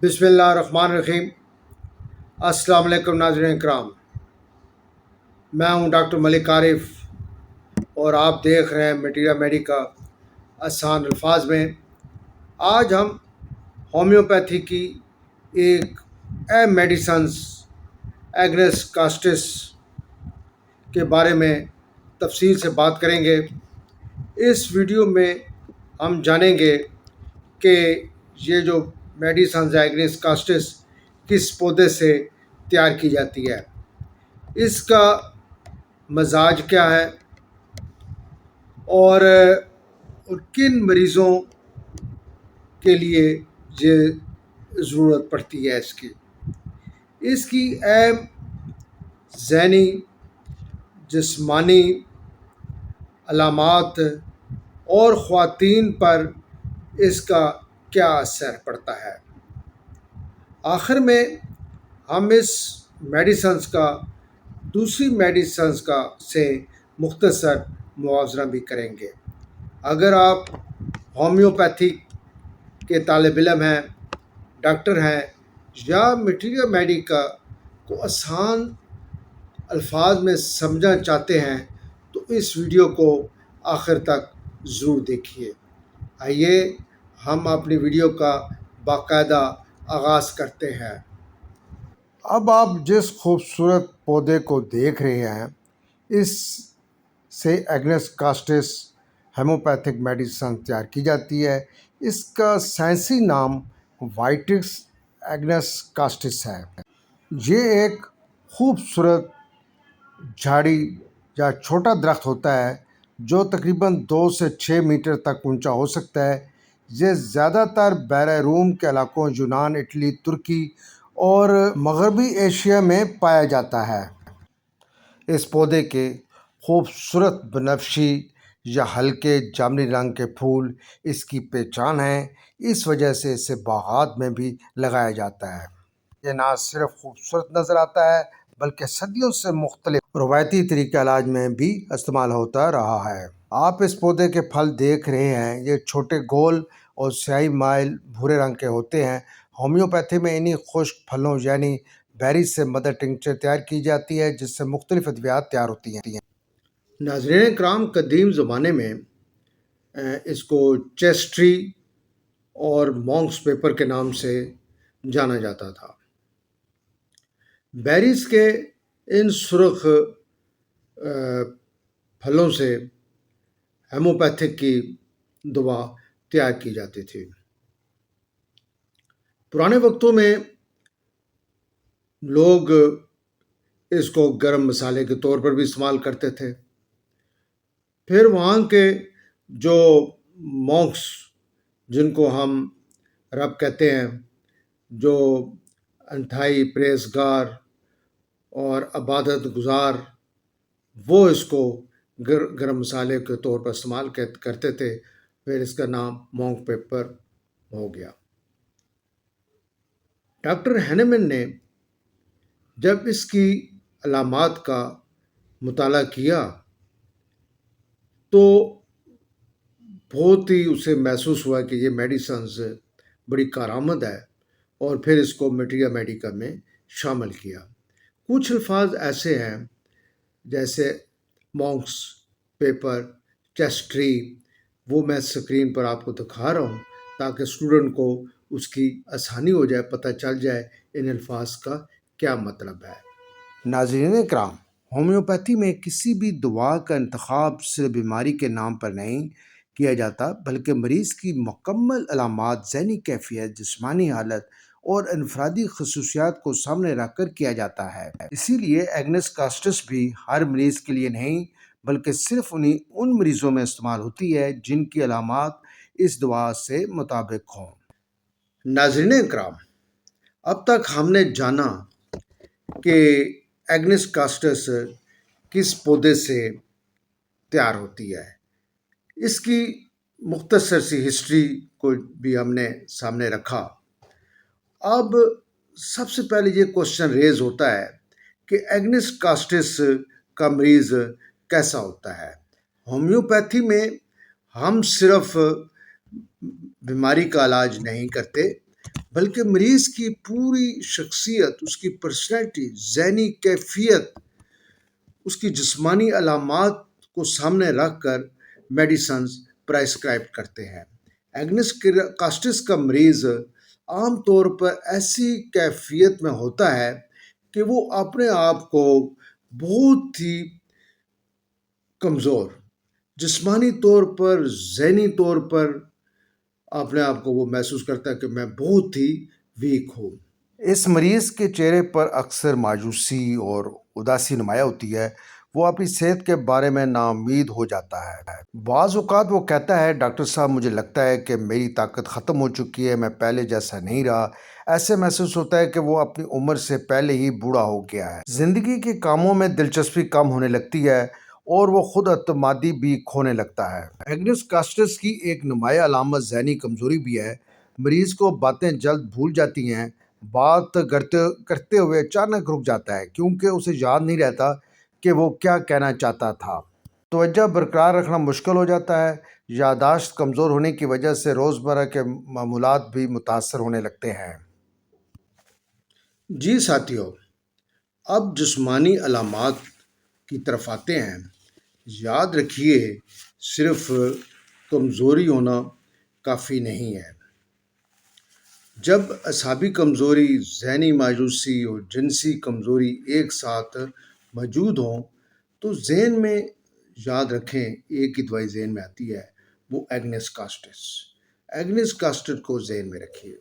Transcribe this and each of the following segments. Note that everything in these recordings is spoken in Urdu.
بسم اللہ الرحمن الرحیم۔ السلام علیکم ناظرین کرام، میں ہوں ڈاکٹر ملک عارف اور آپ دیکھ رہے ہیں میٹیریا میڈیکا آسان الفاظ میں۔ آج ہم ہومیوپیتھی کی ایک اہم میڈیسنز ایگنس کاسٹس کے بارے میں تفصیل سے بات کریں گے۔ اس ویڈیو میں ہم جانیں گے کہ یہ جو میڈیسنز ایگنس کاسٹس کس پودے سے تیار کی جاتی ہے، اس کا مزاج کیا ہے اور کن مریضوں کے لیے یہ ضرورت پڑتی ہے اس کی اہم ذہنی جسمانی علامات اور خواتین پر اس کا کیا اثر پڑتا ہے۔ آخر میں ہم اس میڈیسنز کا دوسری میڈیسنز کا سے مختصر موازنہ بھی کریں گے۔ اگر آپ ہومیوپیتھی کے طالب علم ہیں، ڈاکٹر ہیں یا میٹیریا میڈیکا کو آسان الفاظ میں سمجھنا چاہتے ہیں تو اس ویڈیو کو آخر تک ضرور دیکھیے۔ آئیے ہم اپنی ویڈیو کا باقاعدہ آغاز کرتے ہیں۔ اب آپ جس خوبصورت پودے کو دیکھ رہے ہیں، اس سے ایگنس کاسٹس ہیموپیتھک میڈیسن تیار کی جاتی ہے۔ اس کا سائنسی نام وائٹکس ایگنس کاسٹس ہے۔ یہ ایک خوبصورت جھاڑی یا چھوٹا درخت ہوتا ہے جو تقریباً 2 سے 6 میٹر تک اونچا ہو سکتا ہے۔ یہ زیادہ تر بحیرہ روم کے علاقوں، یونان، اٹلی، ترکی اور مغربی ایشیا میں پایا جاتا ہے۔ اس پودے کے خوبصورت بنفشی یا ہلکے جامنی رنگ کے پھول اس کی پہچان ہیں، اس وجہ سے اسے باغات میں بھی لگایا جاتا ہے۔ یہ نہ صرف خوبصورت نظر آتا ہے بلکہ صدیوں سے مختلف روایتی طریقہ علاج میں بھی استعمال ہوتا رہا ہے۔ آپ اس پودے کے پھل دیکھ رہے ہیں، یہ چھوٹے گول اور سیاہی مائل بھورے رنگ کے ہوتے ہیں۔ ہومیوپیتھی میں انہی خشک پھلوں یعنی بیریز سے مدر ٹنکچر تیار کی جاتی ہے، جس سے مختلف ادویات تیار ہوتی ہیں۔ ناظرین کرام، قدیم زمانے میں اس کو چیسٹری اور مونکس پیپر کے نام سے جانا جاتا تھا۔ بیریز کے ان سرخ پھلوں سے ہیموپیتھک کی دوا تیار کی جاتی تھی۔ پرانے وقتوں میں لوگ اس کو گرم مسالے کے طور پر بھی استعمال کرتے تھے۔ پھر وہاں کے جو مونکس، جن کو ہم رب کہتے ہیں، جو انتہائی پرہیزگار اور عبادت گزار، وہ اس کو گرم مسالے کے طور پر استعمال کرتے تھے۔ پھر اس کا نام مونک پیپر ہو گیا۔ ڈاکٹر ہینیمن نے جب اس کی علامات کا مطالعہ کیا تو بہت ہی اسے محسوس ہوا کہ یہ میڈیسنز بڑی کارآمد ہے، اور پھر اس کو میٹیریا میڈیکا میں شامل کیا۔ کچھ الفاظ ایسے ہیں جیسے مونکس پیپر، چیسٹری، وہ میں اسکرین پر آپ کو دکھا رہا ہوں تاکہ اسٹوڈنٹ کو اس کی آسانی ہو جائے، پتہ چل جائے ان الفاظ کا کیا مطلب ہے۔ ناظرین کرام، ہومیوپیتھی میں کسی بھی دوا کا انتخاب صرف بیماری کے نام پر نہیں کیا جاتا بلکہ مریض کی مکمل علامات، ذہنی کیفیت، جسمانی حالت اور انفرادی خصوصیات کو سامنے رکھ کر کیا جاتا ہے۔ اسی لیے ایگنس کاسٹس بھی ہر مریض کے لیے نہیں بلکہ صرف ان مریضوں میں استعمال ہوتی ہے جن کی علامات اس دوا سے مطابق ہوں۔ ناظرین اکرام، اب تک ہم نے جانا کہ ایگنس کاسٹس کس پودے سے تیار ہوتی ہے، اس کی مختصر سی ہسٹری کو بھی ہم نے سامنے رکھا۔ اب سب سے پہلے یہ کوشچن ریز ہوتا ہے کہ ایگنس کاسٹس کا مریض کیسا ہوتا ہے۔ ہومیوپیتھی میں ہم صرف بیماری کا علاج نہیں کرتے بلکہ مریض کی پوری شخصیت، اس کی پرسنالٹی، ذہنی کیفیت، اس کی جسمانی علامات کو سامنے رکھ کر میڈیسنز پرائسکرائب کرتے ہیں۔ ایگنس کاسٹس کا مریض عام طور پر ایسی کیفیت میں ہوتا ہے کہ وہ اپنے آپ کو بہت ہی کمزور، جسمانی طور پر، ذہنی طور پر اپنے آپ کو وہ محسوس کرتا ہے کہ میں بہت ہی ویک ہوں۔ اس مریض کے چہرے پر اکثر مایوسی اور اداسی نمایاں ہوتی ہے۔ وہ اپنی صحت کے بارے میں ناامید ہو جاتا ہے۔ بعض اوقات وہ کہتا ہے ڈاکٹر صاحب مجھے لگتا ہے کہ میری طاقت ختم ہو چکی ہے، میں پہلے جیسا نہیں رہا۔ ایسے محسوس ہوتا ہے کہ وہ اپنی عمر سے پہلے ہی بوڑھا ہو گیا ہے۔ زندگی کے کاموں میں دلچسپی کم ہونے لگتی ہے اور وہ خود اعتمادی بھی کھونے لگتا ہے۔ ایگنس کاسٹس کی ایک نمایاں علامت ذہنی کمزوری بھی ہے۔ مریض کو باتیں جلد بھول جاتی ہیں، بات کرتے ہوئے اچانک رک جاتا ہے کیونکہ اسے یاد نہیں رہتا کہ وہ کیا کہنا چاہتا تھا۔ توجہ برقرار رکھنا مشکل ہو جاتا ہے۔ یادداشت کمزور ہونے کی وجہ سے روزمرہ کے معمولات بھی متاثر ہونے لگتے ہیں۔ جی ساتھیو، اب جسمانی علامات کی طرف آتے ہیں۔ یاد رکھیے، صرف کمزوری ہونا کافی نہیں ہے۔ جب اعصابی کمزوری، ذہنی مایوسی اور جنسی کمزوری ایک ساتھ موجود ہوں تو ذہن میں یاد رکھیں، ایک ہی دوائی ذہن میں آتی ہے، وہ ایگنس کاسٹس۔ ایگنس کاسٹس کو ذہن میں رکھیے۔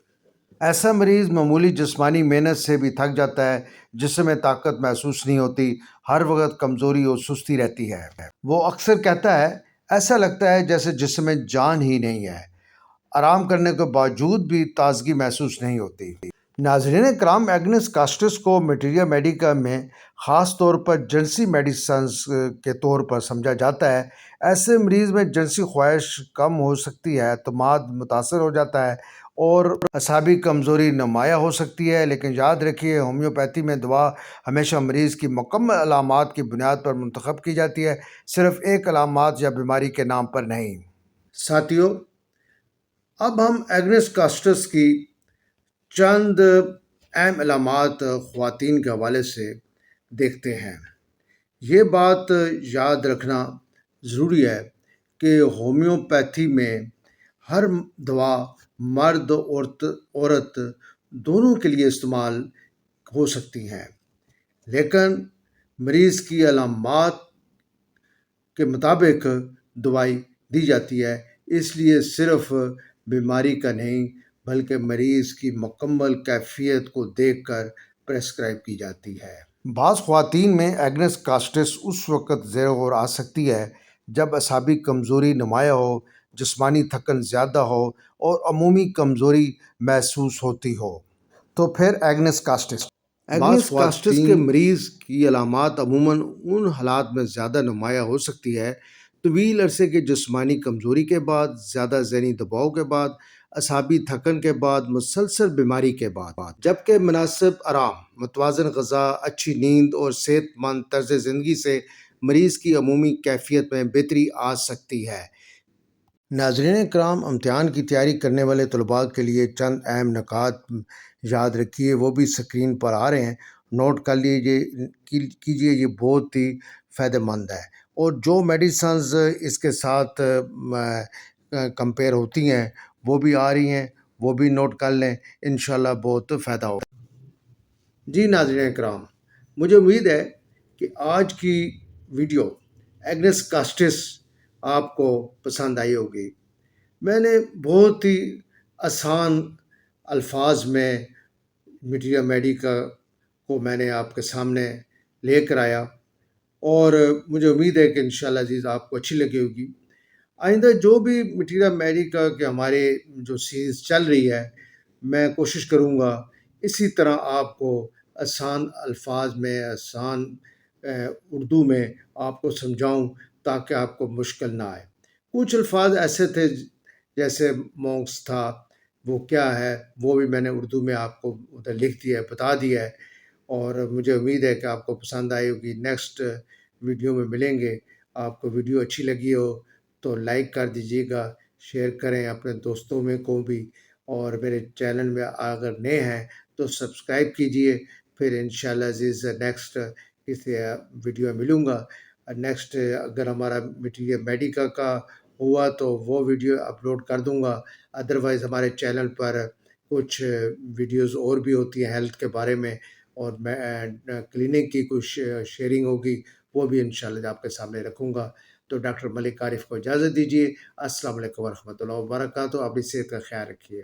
ایسا مریض معمولی جسمانی محنت سے بھی تھک جاتا ہے، جسم میں طاقت محسوس نہیں ہوتی، ہر وقت کمزوری اور سستی رہتی ہے۔ وہ اکثر کہتا ہے ایسا لگتا ہے جیسے جسم میں جان ہی نہیں ہے، آرام کرنے کے باوجود بھی تازگی محسوس نہیں ہوتی۔ ناظرین کرام، ایگنس کاسٹس کو میٹیریا میڈیکا میں خاص طور پر جنسی میڈیسنز کے طور پر سمجھا جاتا ہے۔ ایسے مریض میں جنسی خواہش کم ہو سکتی ہے، اعتماد متاثر ہو جاتا ہے اور اعصابی کمزوری نمایاں ہو سکتی ہے۔ لیکن یاد رکھیے، ہومیوپیتھی میں دوا ہمیشہ مریض کی مکمل علامات کی بنیاد پر منتخب کی جاتی ہے، صرف ایک علامات یا بیماری کے نام پر نہیں۔ ساتھیو، اب ہم ایگنس کاسٹس کی چند اہم علامات خواتین کے حوالے سے دیکھتے ہیں۔ یہ بات یاد رکھنا ضروری ہے کہ ہومیوپیتھی میں ہر دوا مرد عورت دونوں کے لیے استعمال ہو سکتی ہیں، لیکن مریض کی علامات کے مطابق دوائی دی جاتی ہے، اس لیے صرف بیماری کا نہیں بلکہ مریض کی مکمل کیفیت کو دیکھ کر پرسکرائب کی جاتی ہے۔ بعض خواتین میں ایگنس کاسٹس اس وقت زیر غور آ سکتی ہے جب اعصابی کمزوری نمایاں ہو، جسمانی تھکن زیادہ ہو اور عمومی کمزوری محسوس ہوتی ہو۔ تو پھر ایگنس کاسٹس ایگنس کاسٹس کے مریض کی علامات عموماً ان حالات میں زیادہ نمایاں ہو سکتی ہے: طویل عرصے کی جسمانی کمزوری کے بعد، زیادہ ذہنی دباؤ کے بعد، اعصابی تھکن کے بعد، مسلسل بیماری کے بعد، جبکہ مناسب آرام، متوازن غذا، اچھی نیند اور صحت مند طرز زندگی سے مریض کی عمومی کیفیت میں بہتری آ سکتی ہے۔ ناظرین کرام، امتحان کی تیاری کرنے والے طلباء کے لیے چند اہم نکات یاد رکھیے، وہ بھی سکرین پر آ رہے ہیں، نوٹ کر کیجیے، یہ بہت ہی فائدہ مند ہے۔ اور جو میڈیسنز اس کے ساتھ کمپیئر ہوتی ہیں وہ بھی آ رہی ہیں، وہ بھی نوٹ کر لیں، انشاءاللہ بہت فائدہ ہوگا۔ جی ناظرین کرام، مجھے امید ہے کہ آج کی ویڈیو ایگنس کاسٹس آپ کو پسند آئی ہوگی۔ میں نے بہت ہی آسان الفاظ میں میٹیریا میڈیکا کو میں نے آپ کے سامنے لے کر آیا، اور مجھے امید ہے کہ انشاءاللہ عزیز آپ کو اچھی لگی ہوگی۔ آئندہ جو بھی میٹیریا میڈیکا کے ہمارے جو سیریز چل رہی ہے، میں کوشش کروں گا اسی طرح آپ کو آسان الفاظ میں، آسان اردو میں آپ کو سمجھاؤں تاکہ آپ کو مشکل نہ آئے۔ کچھ الفاظ ایسے تھے جیسے مونکس تھا، وہ کیا ہے، وہ بھی میں نے اردو میں آپ کو ادھر لکھ دیا ہے، بتا دیا ہے، اور مجھے امید ہے کہ آپ کو پسند آئی ہوگی۔ نیکسٹ ویڈیو میں ملیں گے۔ آپ کو ویڈیو اچھی لگی ہو تو لائک کر دیجیے گا، شیئر کریں اپنے دوستوں میں کو بھی، اور میرے چینل میں اگر نئے ہیں تو سبسکرائب کیجئے. پھر انشاءاللہ عزیز نیکسٹ کسی ویڈیو ملوں گا. نیکسٹ اگر ہمارا مٹیریل میڈیکل کا ہوا تو وہ ویڈیو اپلوڈ کر دوں گا. ادروائز ہمارے چینل پر کچھ ویڈیوز اور بھی ہوتی ہیں ہیلتھ کے بارے میں، اور میں کلینک کی کچھ شیئرنگ ہوگی، وہ بھی انشاءاللہ آپ کے سامنے رکھوں گا. تو ڈاکٹر ملک عارف کو اجازت دیجیے. السلام علیکم ورحمۃ اللہ وبرکاتہ. اپنی صحت کا خیال رکھیے.